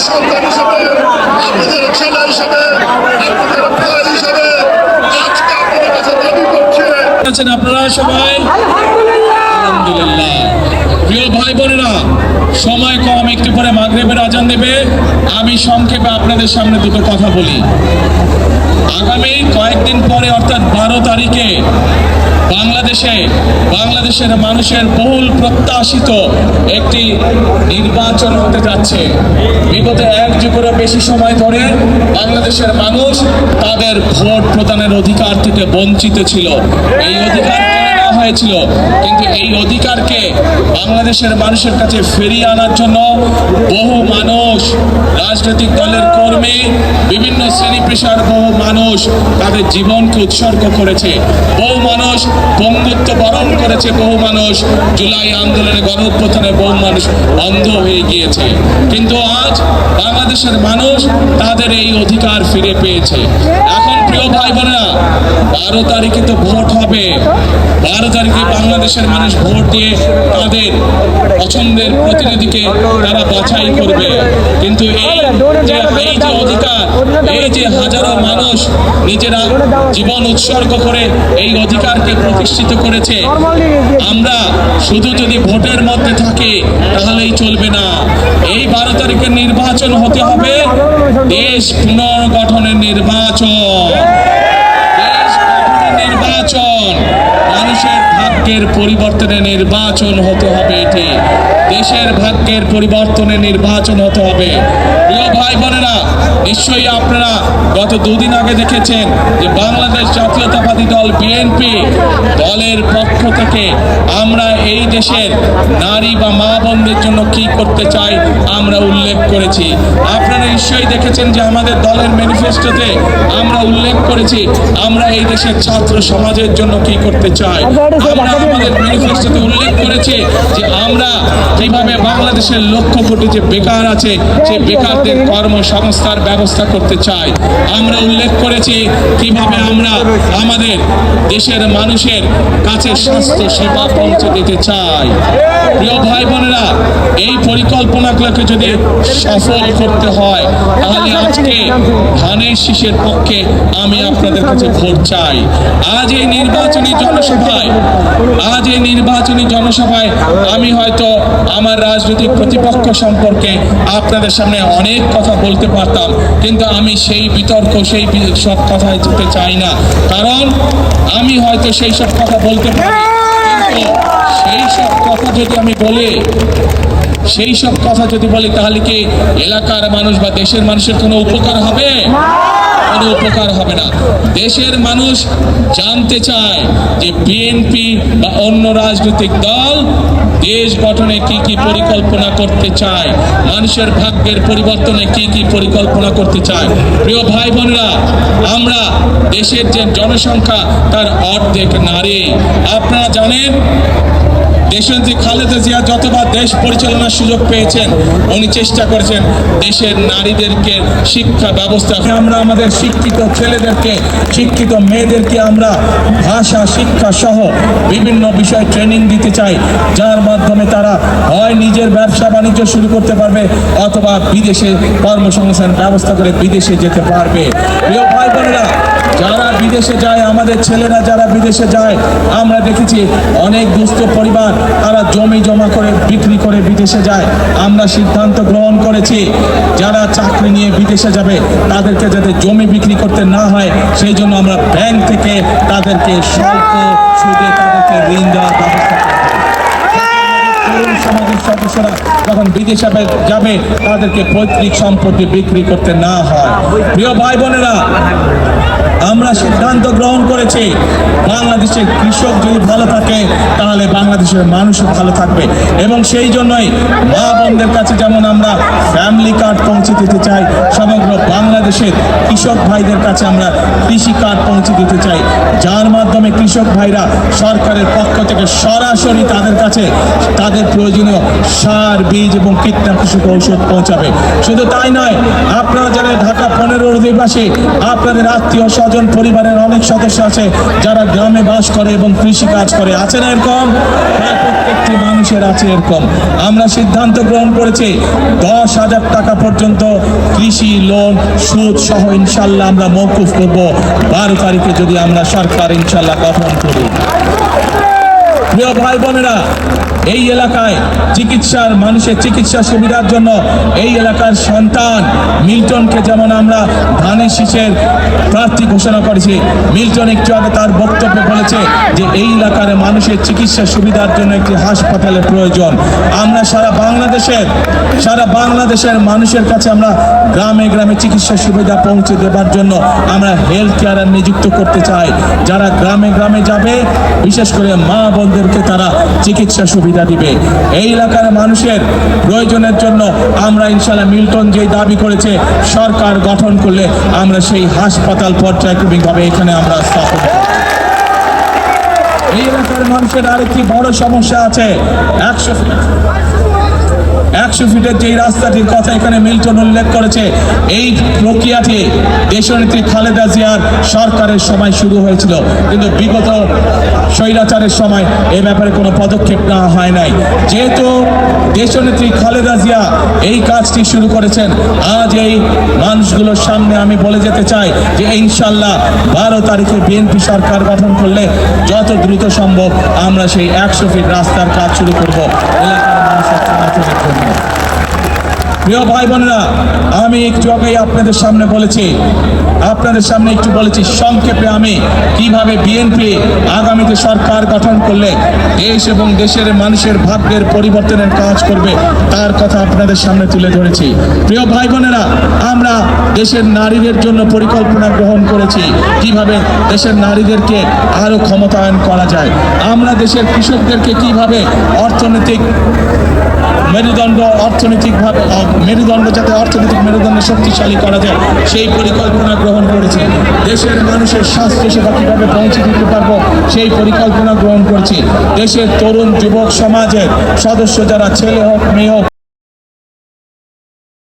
সন্তান হিসেবে, আপনাদের ছেলে হিসেবে, আপনাদের ভাই হিসেবে আজকে আপনাদের কাছে দাবি করছে। আপনারা সবাই আলহামদুলিল্লাহ। প্রিয় ভাই বোনেরা, সময় কম, একটু পরে মাগরিবের আজান দেবে। আমি সংক্ষেপে আপনাদের সামনে দুটো কথা বলি। আগামী কয়েকদিন পরে অর্থাৎ 12 তারিখে বাংলাদেশের মানুষের বহুল প্রত্যাশিত একটি নির্বাচন হতে যাচ্ছে। বিগত এক যুগেরও বেশি সময় ধরে বাংলাদেশের মানুষ তাদের ভোট প্রদানের অধিকার থেকে বঞ্চিত ছিল। এই অধিকার কেড়ে নেওয়া হয়েছিল, কিন্তু এই অধিকারকে বাংলাদেশের মানুষের কাছে ফিরিয়ে আনার জন্য বহু মানুষ, রাজনৈতিক দলের কর্মী, বিভিন্ন শ্রেণী পেশার বহু মানুষ তাদের জীবনকে উৎসর্গ করেছে। বহু মানুষ পঙ্গুত্ব বরণ করেছে, বহু মানুষ জুলাই আন্দোলনে, গণঅভ্যুত্থানে বহু মানুষ অন্ধ হয়ে গিয়েছে। কিন্তু আজ বাংলাদেশের মানুষ তাদের এই অধিকার ফিরে পেয়েছে। এখন প্রিয় ভাই বোনেরা, 12 তারিখে তো ভোট হবে। 12 তারিখে বাংলাদেশের মানুষ ভোট দিয়ে তাদের পছন্দের প্রতিনিধিকে তারা বাছাই করবে। কিন্তু এই যে অধিকার, এই যে হাজারো মানুষ নিজেরা জীবন উৎসর্গ করে এই অধিকারকে প্রতিষ্ঠিত করেছে, আমরা শুধু যদি ভোটের মধ্যে থাকি তাহলেই চলবে না। এই 12 তারিখের নির্বাচন হতে হবে দেশ পুনর্গঠনের নির্বাচন। নির্বাচন মানুষের ভাগ্যের পরিবর্তনের নির্বাচন হতে হবে। এটি দেশের ভাগ্যের পরিবর্তনের নির্বাচন হতে হবে। প্রিয় ভাই বোনেরা, নিশ্চয়ই আপনারা গত 2 দিন আগে দেখেছেন যে বাংলাদেশ জাতীয়তাবাদী দল বিএনপি দলের পক্ষ থেকে আমরা এই দেশের নারী বা মা বোনদের জন্য কি করতে চাই আমরা উল্লেখ করেছি। আপনারা নিশ্চয়ই দেখেছেন যে আমাদের দলের ম্যানিফেস্টোতে আমরা উল্লেখ করেছি আমরা এই দেশের ছাত্র সমাজের জন্য কি করতে চাই। আমরা আমাদের ম্যানিফেস্টোতে উল্লেখ করেছি যে আমরা কিভাবে বাংলাদেশের লক্ষ কোটি যে বেকার আছে সেই বেকারদের কর্মসংস্থার ব্যবস্থা করতে চাই। আমরা উল্লেখ করেছি কিভাবে আমরা আমাদের দেশের মানুষের কাছে স্বাস্থ্য সেবা পৌঁছে দিতে চাই। প্রিয় ভাই বোনেরা, এই পরিকল্পনাগুলোকে যদি সফল করতে হয় তাহলে আজকে ধানের শীষের পক্ষে আমি আপনাদের কাছে ভোট চাই। আজ এই নির্বাচনী জনসভায় আমি হয়তো আমার রাজনৈতিক প্রতিপক্ষ সম্পর্কে আপনাদের সামনে অনেক কথা বলতে পারতাম, কিন্তু আমি সেই বিতর্ক, সেই সব কথায় যেতে চাই না। কারণ আমি হয়তো সেই সব কথা বলতে পারি, কিন্তু সেই সব কথা যদি বলি তাহলে কি এলাকার মানুষ বা দেশের মানুষের কোনো উপকার হবে? কোনো উপকার হবে না। দেশের মানুষ জানতে চায় যে বিএনপি বা অন্য রাজনৈতিক দল দেশ গঠনে কি কি পরিকল্পনা করতে চায়, মানুষের ভাগ্যের পরিবর্তনে কি কি পরিকল্পনা করতে চায়। প্রিয় ভাই বোনেরা, আমরা দেশের যে জনসংখ্যা তার অর্ধেক নারী। আপনারা জানেন দেশনেত্রী খালেদা জিয়া যতবার দেশ পরিচালনার সুযোগ পেয়েছেন উনি চেষ্টা করেছেন দেশের নারীদেরকে শিক্ষা ব্যবস্থা, আমরা আমাদের শিক্ষিত ছেলেদেরকে, শিক্ষিত মেয়েদেরকে আমরা ভাষা শিক্ষা সহ বিভিন্ন বিষয়ে ট্রেনিং দিতে চাই, যার মাধ্যমে তারা হয় নিজের ব্যবসা বাণিজ্য শুরু করতে পারবে অথবা বিদেশে কর্মসংস্থান ব্যবস্থা করে বিদেশে যেতে পারবে। প্রিয় ভাই বোনেরা, যারা বিদেশে যায়, আমাদের ছেলেরা যারা বিদেশে যায়, আমরা দেখেছি অনেক দুস্থ পরিবার তারা জমি জমা করে বিক্রি করে বিদেশে যায়। আমরা সিদ্ধান্ত গ্রহণ করেছি যারা চাকরি নিয়ে বিদেশে যাবে তাদেরকে যাতে জমি বিক্রি করতে না হয় সেই জন্য আমরা ব্যাংক থেকে তাদেরকে স্বল্প সুদে তাদেরকে ঋণ দেওয়ার ব্যবস্থা করব। সমাজের সদস্যরা যখন বিদেশে যাবে তাদেরকে পৈতৃক সম্পত্তি বিক্রি করতে না হয়। প্রিয় ভাই বোনেরা, আমরা সিদ্ধান্ত গ্রহণ করেছি বাংলাদেশের কৃষক যদি ভালো থাকে তাহলে বাংলাদেশের মানুষও ভালো থাকবে, এবং সেই জন্যই মা বোনদের কাছে যেমন আমরা ফ্যামিলি কার্ড পৌঁছে দিতে চাই, সমগ্র বাংলাদেশের কৃষক ভাইদের কাছে আমরা কৃষি কার্ড পৌঁছে দিতে চাই, যার মাধ্যমে কৃষক ভাইরা সরকারের পক্ষ থেকে সরাসরি তাদের কাছে তাদের তাদের প্রয়োজনীয় সার, বীজ এবং কীটনাশক ঔষধ পৌঁছাবে। শুধু তাই নয়, আপনারা যারা ঢাকা 15 অধিবাসী, আপনাদের আত্মীয় স্বজন পরিবারের অনেক সদস্য আছে যারা গ্রামে বাস করে এবং কৃষি কাজ করে, আছে না এরকম? প্রায় প্রত্যেকটি মানুষের আছে এরকম। আমরা সিদ্ধান্ত গ্রহণ করেছি 10,000 টাকা পর্যন্ত কৃষি লোন সুদ সহ ইনশাল্লাহ আমরা মওকুফ করব 12 তারিখে যদি আমরা সরকার ইনশাল্লাহ গঠন করি। প্রিয় ভাই বোনেরা, এই এলাকায় মানুষের চিকিৎসা সুবিধার জন্য এই এলাকার সন্তান মিল্টনকে যেমন আমরা ধানের শীষের প্রার্থী ঘোষণা করেছি, মিল্টন একটু আগে তার বক্তব্যে বলেছে যে এই এলাকার মানুষের চিকিৎসা সুবিধার জন্য একটি হাসপাতালের প্রয়োজন। আমরা সারা বাংলাদেশের মানুষের কাছে আমরা গ্রামে গ্রামে চিকিৎসা সুবিধা পৌঁছে দেবার জন্য আমরা হেলথ কেয়ার নিযুক্ত করতে চাই, যারা গ্রামে গ্রামে যাবে, বিশেষ করে মা বোনদেরকে তারা চিকিৎসা সুবিধা দিবে। এই এলাকার মানুষের প্রয়োজনের জন্য আমরা ইনশাআল্লাহ মিল্টন যে দাবি করেছে সরকার গঠন করলে আমরা সেই হাসপাতাল পর্যায়ক্রমিকভাবে এখানে আমরা স্থাপন করব। এই এলাকার মানুষের আরেকটি বড় সমস্যা আছে, 100 ফিটের যে রাস্তাটির কথা এখানে মিল্টন উল্লেখ করেছে, এই প্রক্রিয়াটি দেশনেত্রী খালেদা জিয়ার সরকারের সময় শুরু হয়েছিল, কিন্তু বিগত স্বৈরাচারের সময় এ ব্যাপারে কোনো পদক্ষেপ নেওয়া হয় নাই। যেহেতু দেশনেত্রী খালেদা জিয়া এই কাজটি শুরু করেছেন, আজ এই মানুষগুলোর সামনে আমি বলে যেতে চাই যে ইনশাল্লাহ 12 তারিখে বিএনপি সরকার গঠন করলে যত দ্রুত সম্ভব আমরা সেই 100 ফিট রাস্তার কাজ শুরু করব এলাকার মানুষের চলাচলের জন্য। প্রিয় ভাই বোনেরা, আমি একটু আগেই আপনাদের সামনে বলেছি সংক্ষেপে আমি কিভাবে বিএনপি আগামীতে সরকার গঠন করলে দেশ এবং দেশের মানুষের ভাগ্যের পরিবর্তনের কাজ করবে তার কথা আপনাদের সামনে তুলে ধরেছি। প্রিয় ভাই বোনেরা, আমরা দেশের নারীদের জন্য পরিকল্পনা গ্রহণ করেছি কিভাবে দেশের নারীদেরকে আরো ক্ষমতায়ন করা যায়। আমরা দেশের কৃষকদেরকে কিভাবে অর্থনৈতিক যাতে অর্থনৈতিক মেরুদণ্ড শক্তিশালী করা যায় সেই পরিকল্পনা গ্রহণ করেছি। দেশের মানুষের স্বাস্থ্য সেবা কিভাবে পৌঁছে দিতে পারবো সেই পরিকল্পনা গ্রহণ করেছি। দেশের তরুণ যুবক সমাজের সদস্য যারা ছেলে হোক মেয়ে হোক